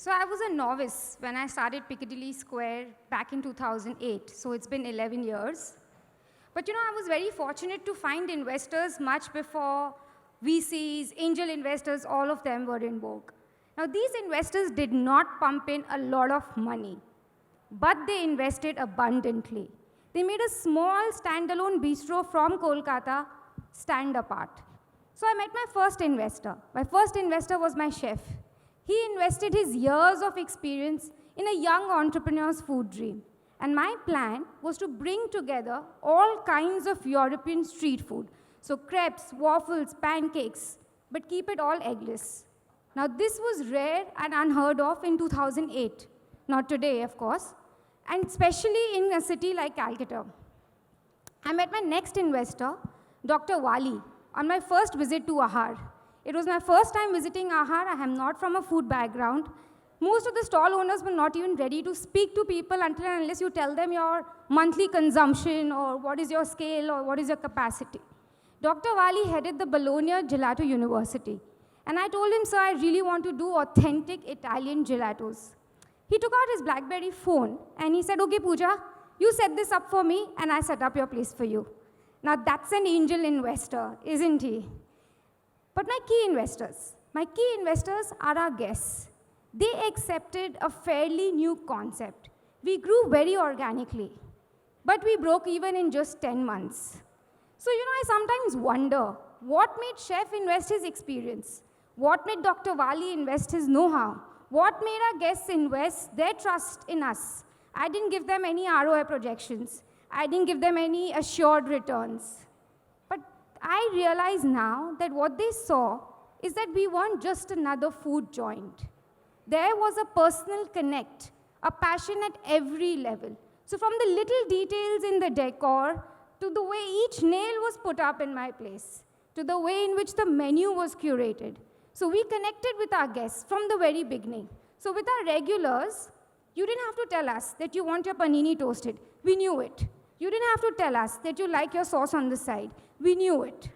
So I was a novice when I started Piccadilly Square back in 2008. So it's been 11 years. But I was very fortunate to find investors much before VCs, angel investors, all of them were in vogue. Now these investors did not pump in a lot of money, but they invested abundantly. They made a small standalone bistro from Kolkata stand apart. So I met my first investor. My first investor was my chef. He invested his years of experience in a young entrepreneur's food dream. And my plan was to bring together all kinds of European street food. So crepes, waffles, pancakes, but keep it all eggless. Now this was rare and unheard of in 2008. Not today, of course, and especially in a city like Calcutta. I met my next investor, Dr. Wali, on my first visit to Ahar. It was my first time visiting Ahar. I am not from a food background. Most of the stall owners were not even ready to speak to people until and unless you tell them your monthly consumption or what is your scale or what is your capacity. Dr. Wali headed the Bologna Gelato University. And I told him, sir, I really want to do authentic Italian gelatos. He took out his BlackBerry phone and he said, okay, Pooja, you set this up for me and I set up your place for you. Now that's an angel investor, isn't he? But my key investors are our guests. They accepted a fairly new concept. We grew very organically, but we broke even in just 10 months. So, I sometimes wonder, what made Chef invest his experience? What made Dr. Wali invest his know-how? What made our guests invest their trust in us? I didn't give them any ROI projections. I didn't give them any assured returns. But I realize now that what they saw is that we weren't just another food joint. There was a personal connect, a passion at every level. So from the little details in the decor, to the way each nail was put up in my place, to the way in which the menu was curated. So we connected with our guests from the very beginning. So with our regulars, you didn't have to tell us that you want your panini toasted. We knew it. You didn't have to tell us that you like your sauce on the side. We knew it.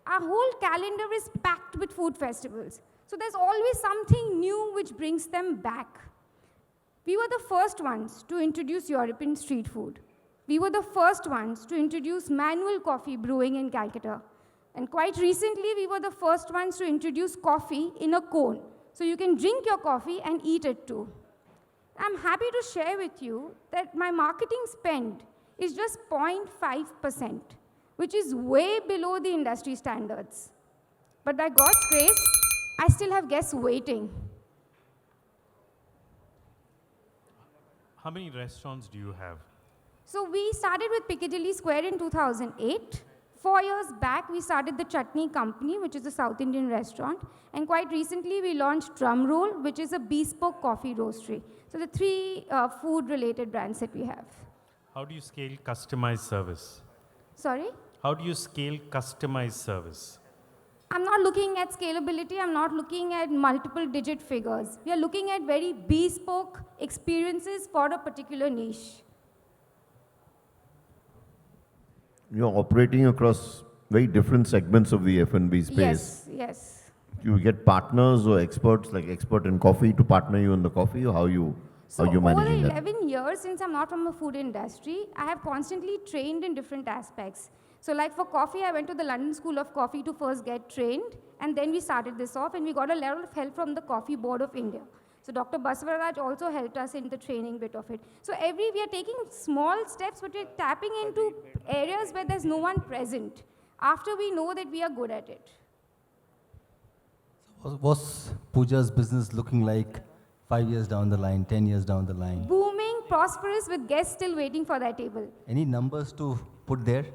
Our whole calendar is packed with food festivals. So there's always something new which brings them back. We were the first ones to introduce European street food. We were the first ones to introduce manual coffee brewing in Calcutta. And quite recently, we were the first ones to introduce coffee in a cone. So you can drink your coffee and eat it too. I'm happy to share with you that my marketing spend is just 0.5%, which is way below the industry standards. But by God's grace, I still have guests waiting. How many restaurants do you have? So we started with Piccadilly Square in 2008. 4 years back, we started the Chutney Company, which is a South Indian restaurant. And quite recently, we launched Drumroll, which is a bespoke coffee roastery. So the three food-related brands that we have. How do you scale customized service? Sorry? How do you scale customized service? I'm not looking at scalability. I'm not looking at multiple digit figures. We are looking at very bespoke experiences for a particular niche. You're operating across very different segments of the F&B space. Yes. You get partners or experts, like expert in coffee, to partner you in the coffee, or how you managing over that? 11 years, since I'm not from a food industry, I have constantly trained in different aspects. So like for coffee, I went to the London School of Coffee to first get trained, and then we started this off, and we got a lot of help from the Coffee Board of India. So Dr. Basavaraj also helped us in the training bit of it. So we are taking small steps, but we're tapping into areas where there's no one present, after we know that we are good at it. What's Pooja's business looking like 5 years down the line, 10 years down the line? Booming, prosperous, with guests still waiting for their table. Any numbers to put there?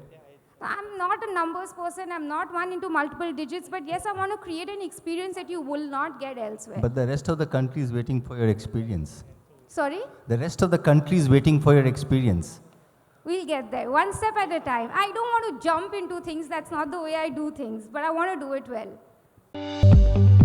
I'm not a numbers person. I'm not one into multiple digits. But yes, I want to create an experience that you will not get elsewhere. But the rest of the country is waiting for your experience. Sorry? The rest of the country is waiting for your experience. We'll get there, one step at a time. I don't want to jump into things. That's not the way I do things. But I want to do it well.